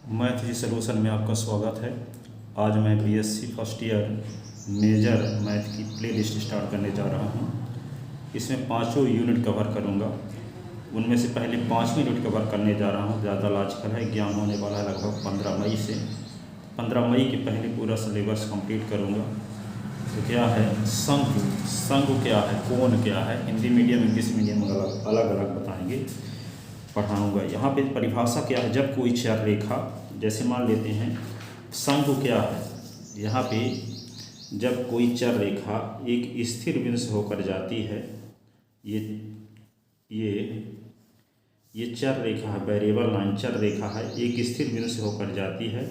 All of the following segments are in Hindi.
मैथ जी सॉल्यूशन में आपका स्वागत है। आज मैं BSc first year major math की प्ले लिस्ट स्टार्ट करने जा रहा हूँ। इसमें पाँचों यूनिट कवर करूँगा। उनमें से पहले 5वीं यूनिट कवर करने जा रहा हूँ। ज़्यादा लाजिकल है, एग्जाम होने वाला है लगभग 15 मई से। 15 मई के पहले पूरा सिलेबस कंप्लीट करूँगा। तो क्या है शंकु, शंकु क्या है, कोण क्या है, हिंदी मीडियम इंग्लिश मीडियम अलग अलग बताएंगे, पढ़ाऊँगा। यहाँ पे परिभाषा क्या है, जब कोई चर रेखा, जैसे मान लेते हैं शंकु क्या है, यहाँ पे जब कोई चर रेखा एक स्थिर बिंदु से होकर जाती है, ये चर रेखा है, वेरिएबल लाइन चर रेखा है, एक स्थिर बिंदु से होकर जाती है,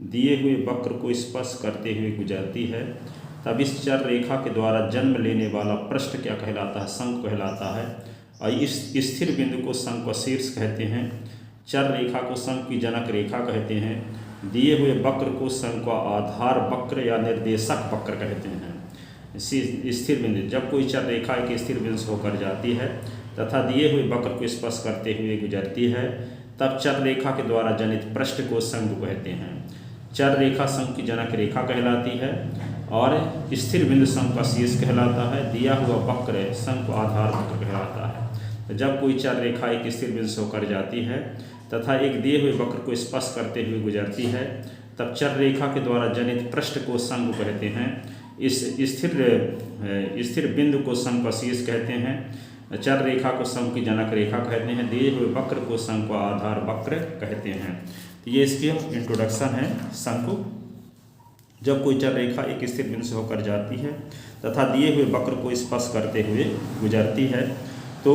दिए हुए वक्र को स्पर्श करते हुए गुजरती है, तब इस चर रेखा के द्वारा जन्म लेने वाला पृष्ठ क्या कहलाता है, शंकु कहलाता है। और इस स्थिर बिंदु को शंकु का शीर्ष कहते हैं। चर रेखा को शंकु की जनक रेखा कहते हैं। दिए हुए वक्र को शंकु का आधार वक्र या निर्देशक वक्र कहते हैं। स्थिर बिंदु, जब कोई चर रेखा एक स्थिर बिंदु से होकर जाती है तथा दिए हुए वक्र को स्पर्श करते हुए गुजरती है, तब चर रेखा के द्वारा जनित पृष्ठ को शंकु कहते हैं। चर रेखा शंकु की जनक रेखा कहलाती है और स्थिर बिंदु शंकु का शीर्ष कहलाता है। दिया हुआ वक्र शंकु आधार वक्र कहलाता है। तो जब कोई चर रेखा एक स्थिर बिंदु से होकर जाती है तथा एक दिए हुए वक्र को स्पर्श करते हुए गुजरती है, तब चर रेखा के द्वारा जनित पृष्ठ को शंकु कहते हैं। इस स्थिर बिंदु को शंकु का शीर्ष कहते हैं। चर रेखा को शंकु की जनक रेखा कहते हैं। दिए हुए वक्र को शंकु आधार वक्र कहते हैं। तो ये इसकी इंट्रोडक्शन है। शंकु, जब कोई चर रेखा एक स्थिर बिंदु से होकर जाती है तथा दिए हुए वक्र को स्पर्श करते हुए गुजरती है, तो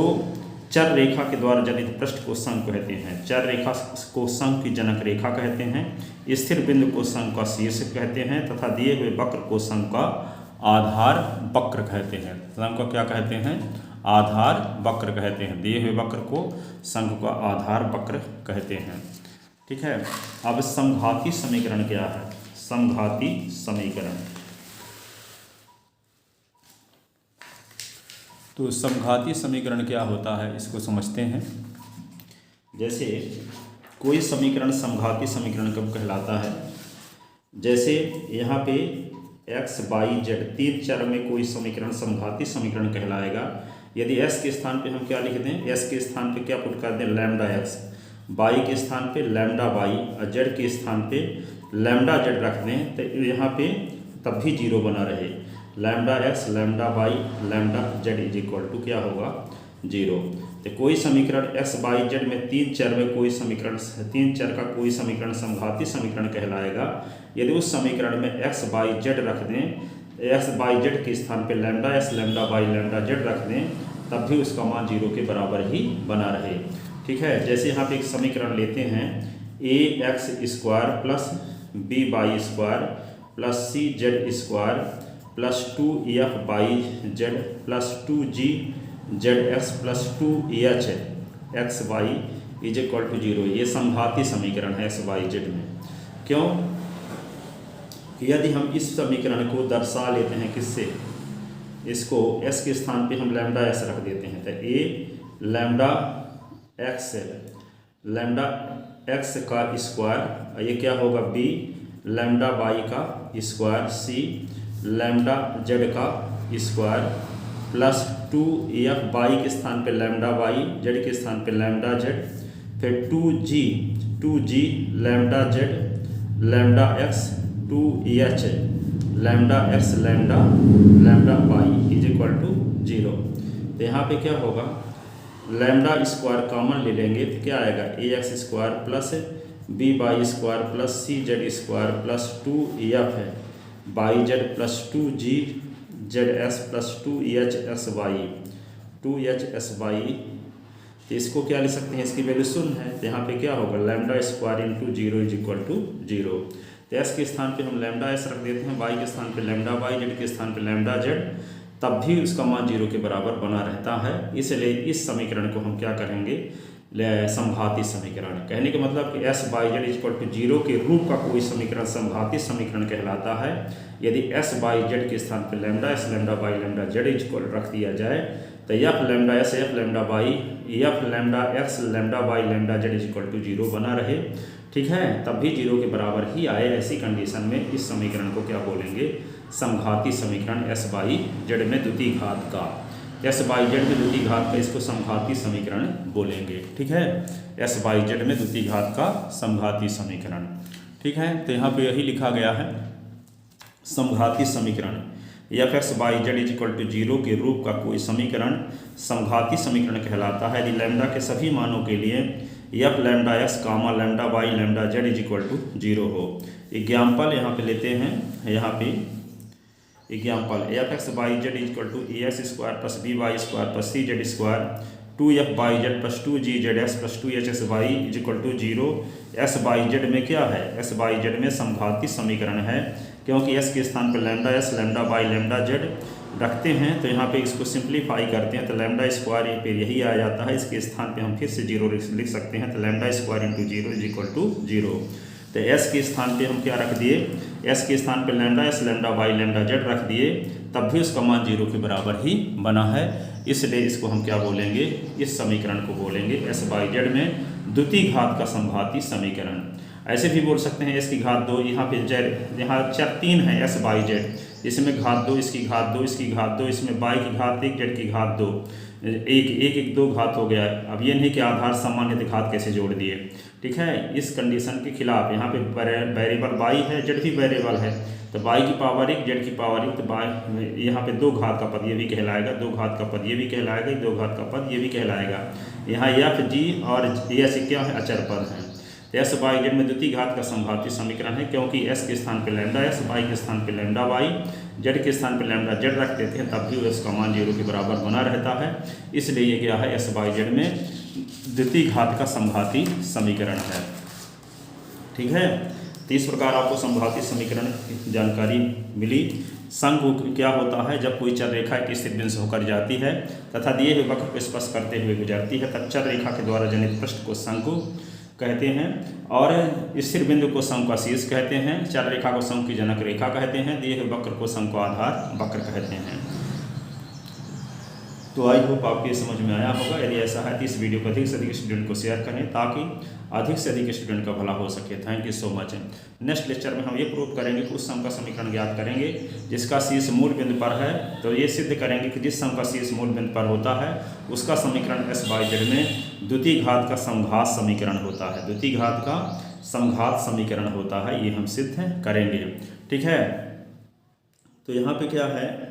चर रेखा के द्वारा जनित पृष्ठ को शंकु कहते हैं। चर रेखा को शंकु की जनक रेखा कहते हैं। स्थिर बिंदु को शंकु का शीर्ष कहते हैं तथा दिए हुए वक्र को शंकु का आधार वक्र कहते हैं। शंकु का क्या कहते हैं, आधार वक्र कहते हैं। दिए हुए वक्र को शंकु का आधार वक्र कहते हैं। ठीक है। अब समघाती समीकरण क्या है, समघाती समीकरण। तो समघाती समीकरण क्या होता है, इसको समझते हैं। जैसे कोई समीकरण समघाती समीकरण कब कहलाता है, जैसे यहाँ पे x, y, z तीन चर में कोई समीकरण समघाती समीकरण कहलाएगा। यदि s के स्थान पे हम क्या लिख दें, s के स्थान पे क्या पुट कर दें, लैम्डा x, y के स्थान पे लैम्डा y और z के स्थान पे लैम्डा z रख दें, तो यहाँ पे तब भी जीरो बना रहे। Lambda x, lambda y, lambda z is equal to क्या होगा, जीरो। तो कोई समीकरण x, y, z में तीन चर में कोई समीकरण, तीन चर का कोई समीकरण समघाती समीकरण कहलाएगा। यदि उस समीकरण में x, y, z रख दें, x, y, z के स्थान पे lambda x, lambda y, lambda z रख दें, तब भी उसका मान जीरो के बराबर ही बना रहे। ठीक है। जैसे यहाँ पे एक समीकरण लेते हैं, ax square plus by square plus cz square plus 2f/z plus 2gzx plus 2hxy is equal to zero. ये समघाती समीकरण है x, y, z में। क्यों? यदि हम इस समीकरण को दर्शा लेते हैं किससे, इसको s के स्थान पे हम लैम्डा s रख देते हैं, तो a लैम्डा x का स्क्वायर, ये क्या होगा, b लैम्डा y का स्क्वायर, c लैम्डा z का स्क्वायर प्लस 2f के स्थान पे लैम्डा y, z के स्थान पे लैम्डा z, फिर 2g lambda z lambda x 2h lambda x lambda y is equal to zero. तो यहाँ पे क्या होगा, लैम्डा स्क्वायर कॉमन ले लेंगे तो क्या आएगा, ax square plus by square plus cz square plus 2f है by z plus 2gzs plus 2hsy तो इसको क्या लिख सकते हैं, इसकी वैल्यू शून्य है। तो यहाँ पे क्या होगा, lambda square into zero is equal to zero. तो s के स्थान पे हम लैम्डा s रख देते हैं, y के स्थान पे लैम्डा y, z के स्थान पे लैम्डा z, तब भी उसका मान जीरो के बराबर बना रहता है। इसलिए इस समीकरण को हम क्या करेंगे, समघाती समीकरण। कहने का मतलब कि s by z equal to zero के रूप का कोई समीकरण समघाती समीकरण कहलाता है। यदि s बाई जेड के स्थान पर lambda s lambda by lambda z equal रख दिया जाए तो f lambda s f lambda by f lambda x lambda by lambda z equal to zero बना रहे। ठीक है, तब भी जीरो के बराबर ही आए, ऐसी कंडीशन में इस समीकरण को क्या बोलेंगे, समघाती समीकरण। एस बाई जेड में द्वितीय घात का, एस बाई जेड में द्वितीय घात का इसको समघाती समीकरण बोलेंगे। ठीक है, एस बाई जेड में द्वितीय घात का समघाती समीकरण। ठीक है, तो यहाँ पे यही लिखा गया है समघाती समीकरण। F x by z is equal to zero के रूप का कोई समीकरण समघाती समीकरण कहलाता है यदि लैम्डा के सभी मानों के लिए f lambda x comma lambda by lambda z is equal to zero हो। एग्जाम्पल यहाँ पे लेते हैं, यहाँ पे example f x by z is equal to a x square plus b y square plus c z square 2f by z plus 2g z x plus 2h x y is equal to zero. S by z में क्या है, एस बाई जेड में समघाती समीकरण है, क्योंकि एस के स्थान पर lambda S lambda by lambda Z रखते हैं तो यहाँ पे इसको सिंप्लीफाई करते हैं तो लैम्डा स्क्वायर पे यही आ जाता है, इसके स्थान पे हम फिर से जीरो लिख सकते हैं तो lambda square into zero is equal to zero. तो एस के स्थान पे हम क्या रख दिए, एस के स्थान पे lambda S lambda by lambda Z रख दिए, तब भी उसका मान जीरो के बराबर ही बना है, इसलिए इसको हम क्या बोलेंगे, इस समीकरण को बोलेंगे एस बाई जेड में द्वितीय घात का समघाती समीकरण। ऐसे भी बोल सकते हैं एस की घात दो, यहाँ पे जेड यहाँ तीन है एस बाई जेड, इसमें घात दो, इसकी घात दो, इसकी घात दो, इसमें बाई की घात एक, जेड की घात दो, एक दो घात हो गया। अब ये नहीं कि आधार सामान्य घात कैसे जोड़ दिए। ठीक है, इस कंडीशन के खिलाफ यहाँ पे वेरिएबल बाई है, जेड भी वेरिएबल है, तो बाई की पावर एक, जेड की पावर एक, तो बाई यहाँ पे दो घात का पद ये भी कहलाएगा, दो घात का पद ये भी कहलाएगा, दो घात का पद ये भी कहलाएगा। यहाँ एफ जी और एस क्या है, अचर पद है। एस बाई जेड में द्वितीय घात का समघाती समीकरण है, क्योंकि एस के स्थान पे लैम्डा एस, बाई के स्थान पे लैम्डा बाई, जेड के स्थान पे लैम्डा जेड रख देते हैं तब भी उसका मान जीरो के बराबर बना रहता है, इसलिए ये क्या है एस बाई जेड में द्वितीय घात का समघाती समीकरण है। ठीक है, तो इस प्रकार आपको समघाती समीकरण की जानकारी मिली। शंकु क्या होता है, जब कोई चर रेखा एक स्थिर बिंदु से होकर जाती है तथा दिए हुए वक्र को स्पर्श करते हुए गुजरती है तब चर रेखा के द्वारा जनित पृष्ठ को शंकु कहते हैं और स्थिर बिंदु को शंक्वाशीष कहते हैं, चर रेखा को शंकु की जनक रेखा कहते हैं, दिए हुए वक्र को शंकु आधार वक्र कहते हैं। तो आई होप आपके समझ में आया होगा। यदि ऐसा है तो इस वीडियो को अधिक से अधिक स्टूडेंट को शेयर करें ताकि अधिक से अधिक स्टूडेंट का भला हो सके। Thank you so much. Next lecture में हम ये प्रूव करेंगे कि उस सम का समीकरण ज्ञात करेंगे जिसका शीर्ष मूल बिंदु पर है, तो ये सिद्ध करेंगे कि जिस सम का शीर्ष मूल बिंदु पर होता है उसका समीकरण एस बाई जेड में द्वितीय घात का समघात समीकरण होता है, द्वितीय घात का समघात समीकरण होता है, ये हम सिद्ध करेंगे। ठीक है, तो यहाँ पे क्या है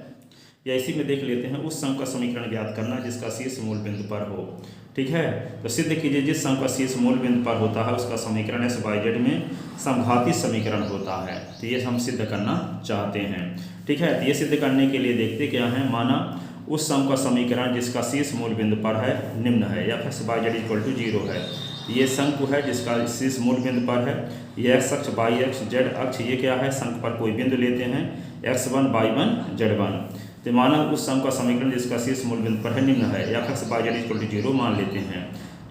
या इसी में देख लेते हैं, उस सम का समीकरण ज्ञात करना जिसका शीर्ष मूल बिंदु पर हो। ठीक है, तो सिद्ध कीजिए जिस सम का शीर्ष मूल बिंदु पर होता है उसका समीकरण एस बाई जेड में समघाती समीकरण होता है। तो ये हम सिद्ध करना चाहते हैं। ठीक है, तो ये सिद्ध करने के लिए देखते क्या है, माना उस सम का समीकरण जिसका शीर्ष मूल बिंदु पर है निम्न है, f x by z equal to zero है। ये शंकु है जिसका शीर्ष मूल बिंदु पर है, ये एक्स अक्ष बाई एक्स जेड अक्ष, ये क्या है शंकु पर कोई बिंदु लेते हैं x1 y1 z1। तो माना उस सम का समीकरण जिसका शीर्ष मूल बिंदु पर है निम्न है, f x by z equal to zero मान लेते हैं।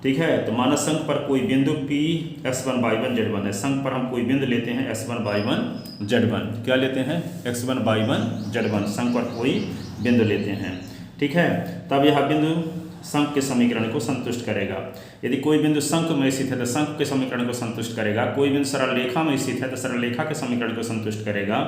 ठीक है, तो माना शंकु पर कोई बिंदु P x1 y1 z1 है, शंकु पर हम कोई बिंदु लेते हैं x1 y1 z1, क्या लेते हैं x1 y1 z1, शंकु पर कोई बिंदु लेते हैं। ठीक है, तब यह बिंदु शंकु के समीकरण को संतुष्ट करेगा। यदि कोई बिंदु शंकु में स्थित है तो शंकु के समीकरण को संतुष्ट करेगा, कोई बिंदु सरल रेखा में स्थित है तो सरल रेखा के समीकरण को संतुष्ट करेगा,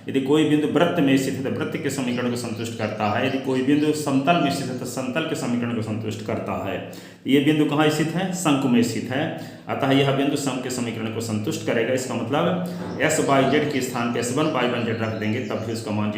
यदि कोई बिंदु वृत्त में स्थित है तो वृत्त के समीकरण को संतुष्ट करता है, यदि कोई बिंदु समतल में स्थित है तो समतल के समीकरण को संतुष्ट करता है। ये बिंदु कहाँ स्थित है, शंकु में स्थित है, अतः यह बिंदु शंकु के समीकरण को संतुष्ट करेगा। इसका मतलब एस बाई जेड के स्थान पर s1 y1 z रख देंगे तब भी उसका मान